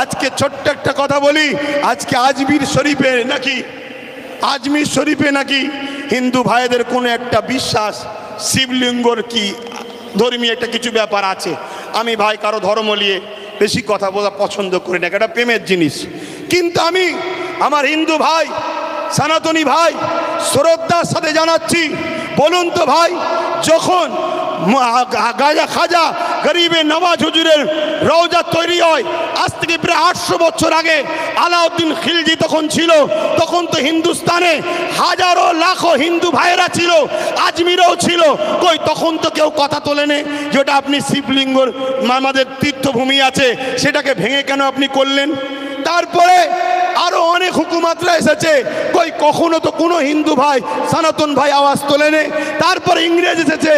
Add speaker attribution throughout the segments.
Speaker 1: আজকে ছোট্ট একটা কথা বলি, আজকে আজমির শরীফে নাকি হিন্দু ভাইদের কোনো একটা বিশ্বাস শিবলিঙ্গর কি ধর্মীয় একটা কিছু ব্যাপার আছে। আমি ভাই কারো ধর্ম নিয়ে বেশি কথা বলা পছন্দ করি না, এটা প্রেমের জিনিস। কিন্তু আমি আমার হিন্দু ভাই সনাতনী ভাই শ্রদ্ধার সাথে জানাচ্ছি, বলুন তো ভাই, যখন খাজা গরিবে নওয়াজ হুজুরের রওজা তৈরি হয় আজ থেকে প্রায় 800 বছর আগে, আলাউদ্দিন খিলজি তখন ছিল, তখন তো হিন্দুস্তানে হাজারো লাখো হিন্দু ভাইয়েরা ছিল, আজমিরেও ছিল, কই তখন তো কেউ কথা তোলেনি যেটা আপনি শিবলিঙ্গর আমাদের তীর্থভূমি আছে সেটাকে ভেঙে কেন আপনি করলেন? তারপরে আরো অনেক হুকুমাতরা এসেছে, কই কখনো তো কোনো হিন্দু ভাই সনাতন ভাই আওয়াজ তোলেনি। তারপর ইংরেজ এসেছে,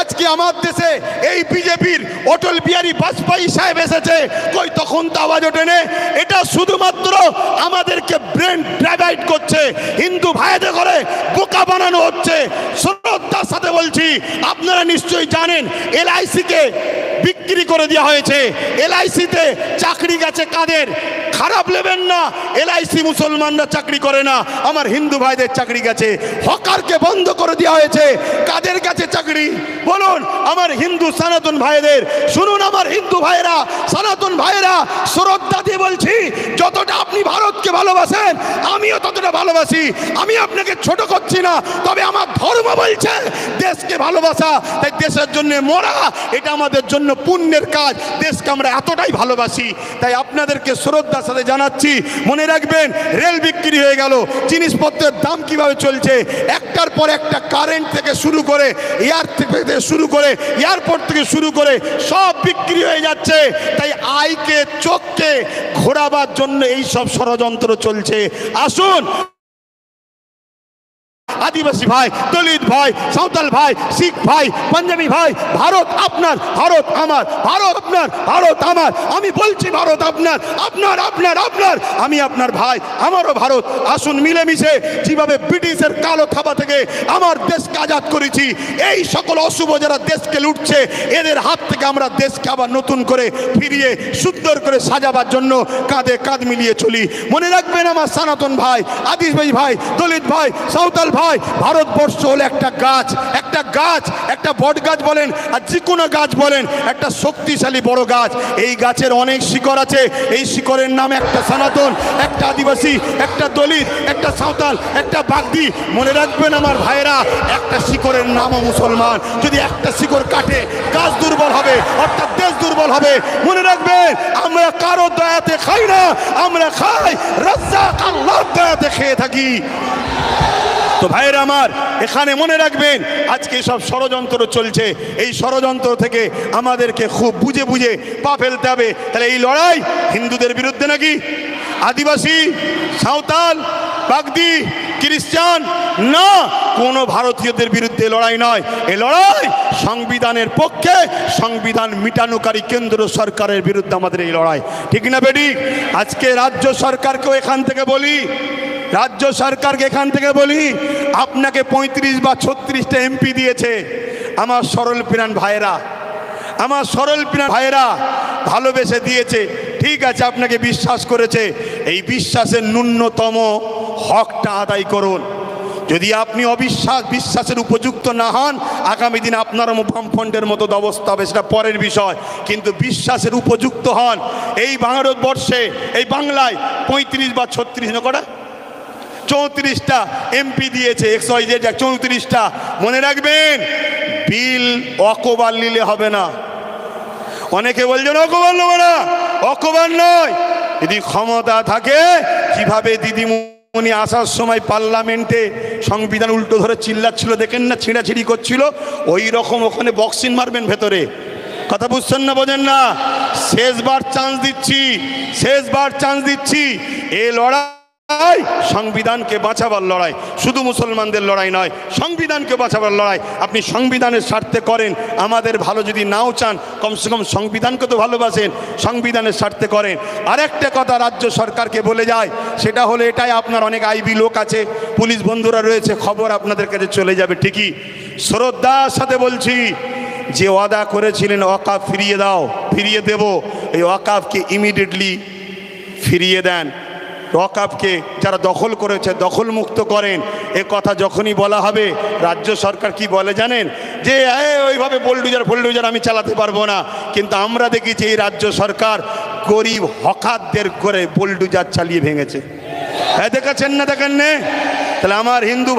Speaker 1: আজকে আমার দেশে এই বিজেপির অটল বিহারী বাজপেয়ী সাহেব এসেছে, কই তখন তো আওয়াজ ওঠেনি। এটা শুধুমাত্র আমাদেরকে ব্রেন ডাইভার্ট করছে, হিন্দু ভাইদের করে বোকা বানানো হচ্ছে। শ্রদ্ধার সাথে বলছি, আপনারা নিশ্চয়ই জানেন LIC-কে বিক্রি করে দেওয়া হয়েছে। LIC-তে চাকরি গেছে কাদের? খারাপ নেবেন না, LIC মুসলমানরা চাকরি করে না, আমার হিন্দু ভাইদের চাকরি গেছে। হকারকে বন্ধ করে দেওয়া হয়েছে, কাদের কাছে চাকরি বলুন? আমার হিন্দু সনাতন ভাইদের। শুনুন আমার হিন্দু ভাইরা, সনাতন ভাইরা, শ্রদ্ধা দিয়ে বলছি, যতটা আপনি ভারতকে ভালোবাসেন আমিও ততটা ভালোবাসি। আমি আপনাকে ছোট করছি না, তবে আমার ধর্ম বলছে দেশকে ভালোবাসা, তাই দেশের জন্য মরা এটা আমাদের জন্য পুণ্যের কাজ। দেশকে আমরা এতটাই ভালোবাসি, তাই আপনাদেরকে শ্রদ্ধার সাথে জানাচ্ছি, মনে রাখবেন রেল বিক্রি হয়ে গেল, জিনিসপত্রের দাম কিভাবে চলছে, একটার পর একটা, কারেন্ট থেকে শুরু করে এয়ারপোর্ট থেকে শুরু করে সব বিক্রি হয়ে যাচ্ছে। তাই আইকে চোখকে ঘোরাবার জন্য এই সব ষড়যন্ত্র চলছে। আসুন আদিবাসী ভাই, দলিত ভাই, সাঁওতাল ভাই, শিখ ভাই, পাঞ্জাবি ভাই, ভারত আপনার, ভারত আমার, ভারত আপনার, ভারত আমার। আমি বলছি ভারত আপনার, আপনার আপনার আপনার, আমি আপনার ভাই, আমারও ভারত। আসুন মিলেমিশে যেভাবে ব্রিটিশের কালো থাবা থেকে আমার দেশকে আজাদ করেছি, এই সকল অশুভ যারা দেশকে লুটছে এদের হাত থেকে আমরা দেশকে আবার নতুন করে ফিরিয়ে সুন্দর করে সাজাবার জন্য কাঁধে কাঁধ মিলিয়ে চলি। মনে রাখবেন আমার সনাতন ভাই, আদিবাসী ভাই, দলিত ভাই, সাঁওতাল ভাই, ভারতবর্ষ হলো একটা গাছ, একটা বট গাছ বলেন আর যে কোনো গাছ বলেন, একটা শক্তিশালী বড় গাছ। এই গাছের অনেক শিকড় আছে, এই শিকড়ের নাম একটা সনাতন, একটা আদিবাসী, একটা দলিত, একটা সাঁওতাল, একটা বাগদি। মনে রাখবেন আমার ভাইরা, একটা শিকড়ের নামও মুসলমান। যদি একটা শিকড় কাটে গাছ দুর্বল হবে, অর্থাৎ দেশ দুর্বল হবে। মনে রাখবেন আমরা কারো দয়াতে খাই না, আমরা খাই রাজ্জাক আল্লাহর দয়াতে খেয়ে থাকি। তো ভাইয়েরা আমার, এখানে মনে রাখবেন আজকে সব ষড়যন্ত্র চলছে, এই ষড়যন্ত্র থেকে আমাদেরকে খুব বুঝে বুঝে পা ফেলতে হবে। তাহলে এই লড়াই হিন্দুদের বিরুদ্ধে নাকি আদিবাসী, সাঁওতাল, বাগদি, খ্রিস্টান না, কোনো ভারতীয়দের বিরুদ্ধে লড়াই নয়। এই লড়াই সংবিধানের পক্ষে, সংবিধান মিটানোকারী কেন্দ্র সরকারের বিরুদ্ধে আমাদের এই লড়াই, ঠিক না বেটি? আজকে রাজ্য সরকারকেও এখান থেকে বলি, আপনাকে 35 বা 36টা MP দিয়েছে আমার সরল প্রাণ ভাইয়েরা, ভালোবেসে দিয়েছে, ঠিক আছে, আপনাকে বিশ্বাস করেছে। এই বিশ্বাসের ন্যূনতম হকটা আদায় করুন। যদি আপনি বিশ্বাসের উপযুক্ত না হন, আগামী দিন আপনার বামফ্রন্টের মতো অবস্থা হবে, সেটা পরের বিষয়। কিন্তু বিশ্বাসের উপযুক্ত হন। এই ভারতবর্ষে, এই বাংলায় 35 বা 36 না কটা 34টা MP দিয়েছে, 34টা। মনে রাখবেন বিল অকবার নিলে হবে না। অনেকে বলছেন অকবার নেব না, অকবার নয়। যদি ক্ষমতা থাকে, কিভাবে দিদিমণি আসার সময় পার্লামেন্টে সংবিধান উল্টো ধরে চিল্লাচ্ছিল, দেখেন না, ছিঁড়াছিঁড়ি করছিল, ওই রকম ওখানে বক্সিং মারবেন ভেতরে। কথা বুঝছেন না, বোঝেন না? শেষবার চান্স দিচ্ছি। এ লড়াই সংবিধানকে বাঁচাবার লড়াই, শুধু মুসলমানদের লড়াই নয়, সংবিধানকে বাঁচাবার লড়াই। আপনি সংবিধানের স্বার্থে করেন, আমাদের ভালো যদি নাও চান, কমসে কম সংবিধানকে তো ভালোবাসেন, সংবিধানের স্বার্থে করেন। আরেকটা কথা রাজ্য সরকারকে বলে যায়, সেটা হলো এটাই, আপনার অনেক আইবি লোক আছে, পুলিশ বন্ধুরা রয়েছে, খবর আপনাদের কাছে চলে যাবে ঠিকই। শ্রদ্ধার সাথে বলছি, যে ওয়াদা করেছিলেন ওয়াকাফ ফিরিয়ে দেব, এই ওয়াকাফকে ইমিডিয়েটলি ফিরিয়ে দেন, ওয়াকফকে যারা দখল করেছে দখল মুক্ত করেন। এ কথা যখনই বলা হবে রাজ্য সরকার কি বলে জানেন, যে ওইভাবে বোলডুজার আমি চালাতে পারবো না। কিন্তু আমরা দেখেছি এই রাজ্য সরকার গরিব হকারদের করে বোলডুজার চালিয়ে ভেঙেছে। হ্যাঁ, দেখেছেন না? দেখেন না? তাহলে আমার হিন্দু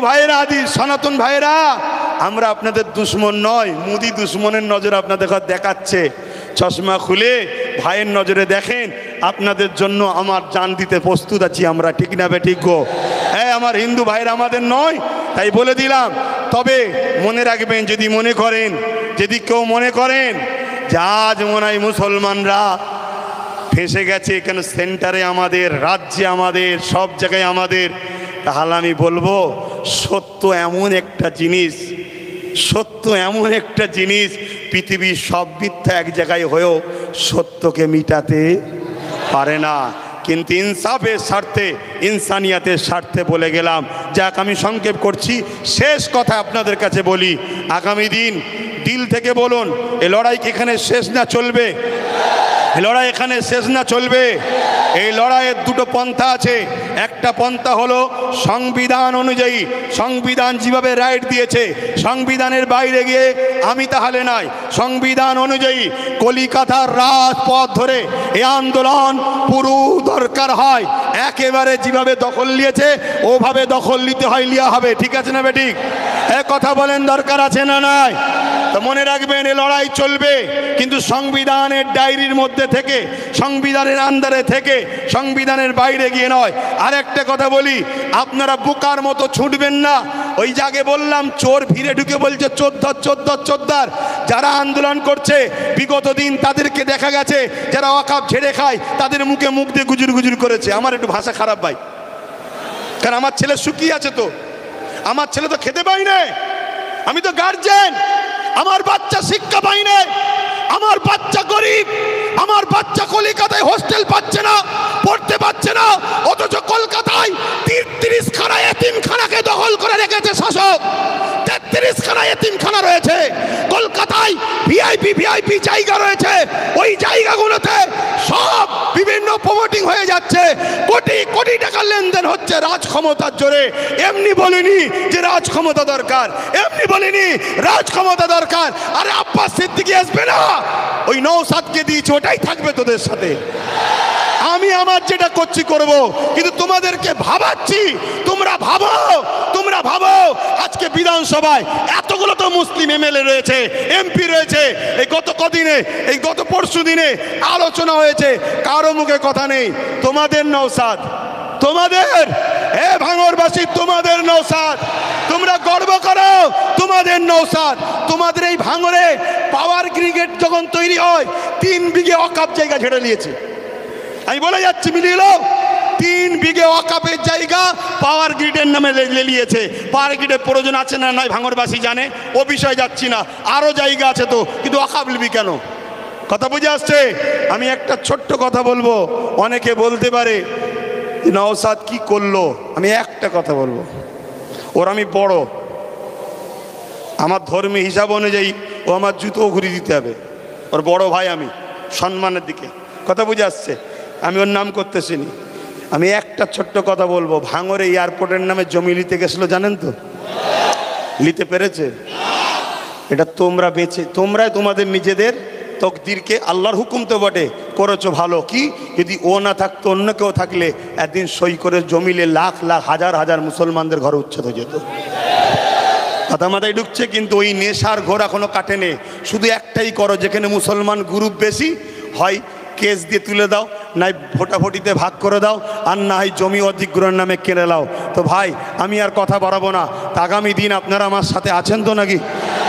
Speaker 1: ভাইয়েরা আদি সনাতন ভাইয়েরা, আমরা আপনাদের দুশ্মন নয়। মোদি দুশ্মনের নজর আপনাদের দেখাচ্ছে। চশমা খুলে ভাইয়ের নজরে দেখেন, আপনাদের জন্য আমার জান দিতে প্রস্তুত আছি আমরা, ঠিক না বেঠিক গো? হ্যাঁ, আমার হিন্দু ভাইয়েরা আমাদের নয়, তাই বলে দিলাম। তবে মনে রাখবেন, যদি কেউ মনে করেন যে আজ মনে হয় মুসলমানরা ফেঁসে গেছে, কেন সেন্টারে আমাদের, রাজ্যে আমাদের, সব জায়গায় আমাদের, তাহলে আমি বলবো সত্য এমন একটা জিনিস, পৃথিবীর সব মিথ্যা এক জায়গায় হয়েও সত্যকে মিটাতে পারে না। কিন্তু ইনসাফের স্বার্থে, ইনসানিয়াতের স্বার্থে বলে গেলাম। যাক, আমি সংক্ষেপ করছি, শেষ কথা আপনাদের কাছে বলি, আগামী দিল থেকে বলুন, এই লড়াই কি এখানে শেষ না চলবে? এই লড়াইয়ের দুটো পন্থা আছে। একটা পন্থা হলো সংবিধান অনুযায়ী, সংবিধান যেভাবে রাইট দিয়েছে, সংবিধানের বাইরে গিয়ে আমি তাহলে নাই। সংবিধান অনুযায়ী কলিকাতার রাজপথ ধরে এই আন্দোলন পুরো দরকার হয়, একেবারে যেভাবে দখল নিয়েছে ওভাবে দখল নিতে হয়, লিয়া হবে। ঠিক আছে না বেঠিক? কথা বলেন, দরকার আছে না নাই? তো মনে রাখবেন, এ লড়াই চলবে, কিন্তু সংবিধানের ডায়েরির মধ্যে থেকে, সংবিধানের আন্ডারে থেকে, সংবিধানের বাইরে গিয়ে নয়। আর একটা কথা বলি, আপনারা বোকার মতো ছুটবেন না। ওই জায়গায় বললাম, চোর ভিড়ে ঢুকে বলছে চোদ্দার। যারা আন্দোলন করছে বিগত দিন তাদেরকে দেখা গেছে, যারা ওয়াকফ ছেড়ে খায় তাদের মুখে মুখ দিয়ে গুজুর করেছে। আমার একটু ভাষা খারাপ ভাই, কারণ আমার ছেলে শুকিয়ে আছে, তো আমার ছেলে তো খেতে পাই না, আমি তো গার্জেন, আমার বাচ্চা শিক্ষা পাই না, আমার বাচ্চা গরিব, আমার বাচ্চা কলকাতায় হোস্টেল পাচ্ছে না, পড়তে পাচ্ছে না, অথচ কলকাতায় 33 খানা এতিমখানাকে দখল করে রেখেছে শাসক। 33 খানা এতিমখানা রয়েছে কলকাতায়, ভিআইপি জায়গা রয়েছে, ওই জায়গাগুলোতে সব বিভিন্ন প্রমোটিং হয়ে যাচ্ছে, কোটি টাকার লেনদেন হচ্ছে রাজ ক্ষমতার জোরে। এমনি বলিনি যে রাজ ক্ষমতা দরকার, এমনি বলিনি রাজ ক্ষমতা দরকার। আরে আব্বাস সিদ্দিকী আসবে না, ওই নওশাদকে দিয়েছে, ওটাই থাকবে তোদের সাথে। আমি আমার যেটা করছি করব, কিন্তু তোমাদেরকে ভাবাচ্ছি, তোমরা ভাবো আজকে বিধানসভায় এতগুলো তো মুসলিম এমএলএ রয়েছে, এমপি রয়েছে। এই গত পরশু দিনে আলোচনা হয়েছে, কারো মুখে কথা নেই। তোমাদের নওশাদ, তোমাদের ভাঙড়বাসী, তোমাদের নওশাদ, তোমরা গর্ব করো, তোমাদের নওশাদ। তোমাদের এই ভাঙড়ে পাওয়ার গ্রিগেড যখন তৈরি হয় 3 বিঘে ওয়াকফ জায়গা ছেড়ে নিয়েছে। আমি বলে যাচ্ছি, মিলিয়ে 3 বিঘে ওয়াকফের জায়গা পাওয়ার গ্রিডের নামে নিয়েছে। পাওয়ার গ্রিডের প্রয়োজন আছে না নাই ভাঙড়বাসী জানে, ও বিষয়ে যাচ্ছি না। আরও জায়গা আছে তো, কিন্তু ওয়াকফ নিবি কেন? কথা বুঝে আসছে? আমি একটা ছোট্ট কথা বলবো, অনেকে বলতে পারে নওশাদ কি করলো। আমি একটা কথা বলবো, ওর আমি বড়, আমার ধর্মীয় হিসাব অনুযায়ী ও আমার জুতো ঘুরিয়ে দিতে হবে, ওর বড় ভাই আমি, সম্মানের দিকে। কথা বুঝে আসছে? আমি ওর নাম করতেছি না। আমি একটা ছোট্ট কথা বলবো, ভাঙড়ে এয়ারপোর্টের নামে জমি নিতে গেছিলো, জানেন তো? নিতে পেরেছে? এটা তোমরাই তোমাদের নিজেদের তকদিরকে, আল্লাহর হুকুম তো বটে, করেছো ভালো। কি যদি ও না থাকতো, অন্য কেউ থাকলে একদিন সই করে জমিলে লাখ হাজার মুসলমানদের ঘরে উচ্ছেদ হয়ে যেত। কথা মাথায় ঢুকছে? কিন্তু ওই নেশার ঘোর এখনো কাটেনি। শুধু একটাই করো, যেখানে মুসলমান গ্রুপ বেশি হয় কেস দিয়ে তুলে দাও, নাই ভোটাভুটিতে ভাগ করে দাও, আর না হয় জমি অধিগ্রহণের নামে কেড়ে দাও। তো ভাই, আমি আর কথা বাড়াবো না। আগামী দিন আপনারা আমার সাথে আছেন তো নাকি?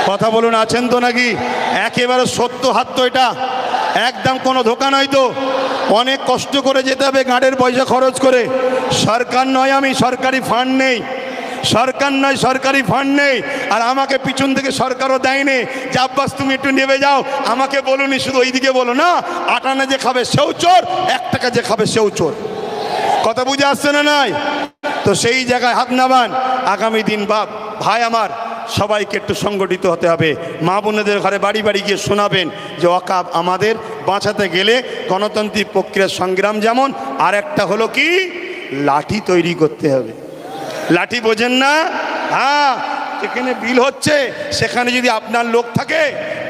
Speaker 1: কথা বলুন, আছেন তো নাকি? একেবারে সত্য হাত তো, এটা একদম কোনো ধোকা নয় তো। অনেক কষ্ট করে যেতে হবে, গাঁড়ের পয়সা খরচ করে। সরকার নয়, আমি সরকারি ফান্ড নেই, সরকারি ফান্ড নেই। আর আমাকে পিছন থেকে সরকারও দেয়নি যে আব্বাস তুমি একটু নেমে যাও। আমাকে বলুনি, শুধু ওইদিকে বলো না, 8 আনা যে খাবে সেও চোর, 1 টাকা যে খাবে সেও চোর। কথা বুঝে আসছে না নাই? তো সেই জায়গায় হাত নামান। আগামী দিন ভাই আমার সবাইকে একটু সংগঠিত হতে হবে। মা বোনেদের ঘরে বাড়ি বাড়ি গিয়ে শোনাবেন যে ওয়াকফ আমাদের বাঁচাতে গেলে গণতান্ত্রিক প্রক্রিয়ার সংগ্রাম যেমন, আর একটা হলো কি, লাঠি তৈরি করতে হবে। লাঠি বোঝেন না? হ্যাঁ, যেখানে বিল হচ্ছে সেখানে যদি আপনার লোক থাকে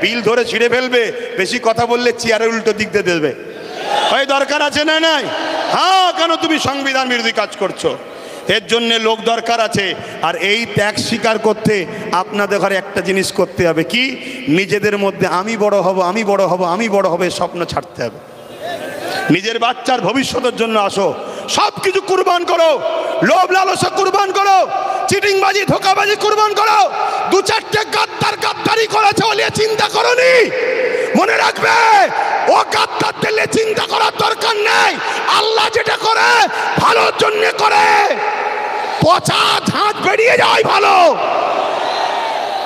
Speaker 1: বিল ধরে ছিঁড়ে ফেলবে, বেশি কথা বললে চেয়ারের উল্টো দিক দিয়ে দেবে। ওই দরকার আছে না নাই? হ্যাঁ, কেন তুমি সংবিধান বিরোধী কাজ করছো? এর জন্য লোক দরকার আছে। আর এই ত্যাগ স্বীকার করতে আপনাদের ঘরে একটা জিনিস করতে হবে কি, নিজেদের মধ্যে আমি বড় হব, আমি বড় হব, আমি বড় হবে স্বপ্ন ছাড়তে হবে। নিজের বাচ্চার ভবিষ্যতের জন্য আসো, সব কিছু কুরবান করো, লোভ লালসা কুরবান করো, চিটিংবাজি ধোকাবাজি কুরবান করো। দু চারটে গাদ্দারি করেছে বলে চিন্তা করনি, মনে রাখবে ও গাদ্দারদের চিন্তা করার দরকার নেই। আল্লাহ যেটা করে ভালোর জন্য করে, পচা ঝাঁট বেরিয়ে যায় ভালো,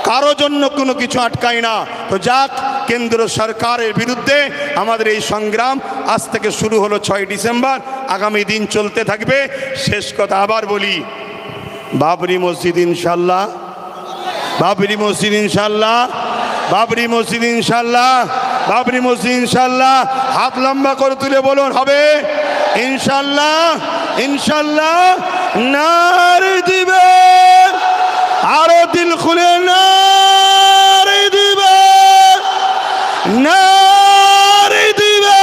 Speaker 1: কারো জন্য কোনো কিছু আটকায় না। তো যাক, কেন্দ্র সরকারের বিরুদ্ধে আমাদের এই সংগ্রাম আজ থেকে শুরু হলো 6 ডিসেম্বর, আগামী দিন চলতে থাকবে। শেষ কথা আবার বলি, বাবরি মসজিদ ইনশাল্লাহ, বাবরি মসজিদ ইনশাল্লাহ, বাবরি মসজিদ ইনশাল্লাহ, বাবরি মসজিদ ইনশাল্লাহ। হাত লম্বা করে তুলে বলুন হবে ইনশাল্লাহ, ইনশাল্লাহ। নারে দিবে, আরো দিল খুলে নারে দিবে, নারে দিবে।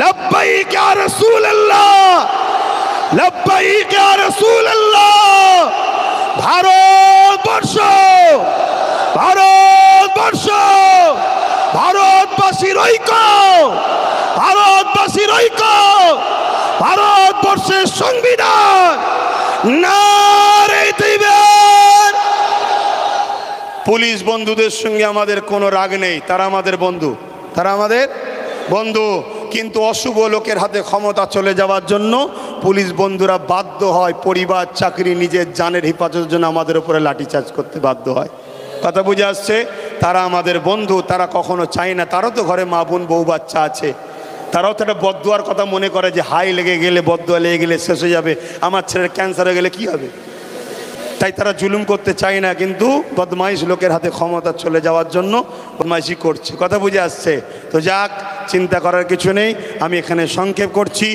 Speaker 1: লব্বাইক ইয়া রাসূলুল্লাহ, লব্বাইক ইয়া রাসূলুল্লাহ। ভারতবর্ষ, ভারতবর্ষ, ভারতবাসীর ঐক্য, ভারতবাসীর ঐক্য, ভারতবর্ষের সংবিধান নারে দিবেন। পুলিশ বন্ধুদের সঙ্গে আমাদের কোনো রাগ নেই, তারা আমাদের বন্ধু, তারা আমাদের বন্ধু। কিন্তু অশুভ লোকের হাতে ক্ষমতা চলে যাওয়ার জন্য পুলিশ বন্ধুরা বাধ্য হয় পরিবার, চাকরি, নিজের জানের হেফাজতের জন্য আমাদের উপরে লাঠিচার্জ করতে বাধ্য হয়। কথা বুঝে আসছে? তারা আমাদের বন্ধু, তারা কখনো চায় না, তারও তো ঘরে মা বোন বউ বাচ্চা আছে, তারাও তো একটা বদদুয়ার কথা মনে করে যে হাই লেগে গেলে, বদদুয়া লেগে গেলে শেষ হয়ে যাবে, আমার ছেলের ক্যান্সার হয়ে গেলে কি হবে। তাই তারা জুলুম করতে চায় না, কিন্তু বদমাইশ লোকের হাতে ক্ষমতা চলে যাওয়ার জন্য বদমাইশি করছে। কথা বুঝে আসছে? তো যাক, চিন্তা করার কিছু নেই, আমি এখানে সংক্ষেপ করছি।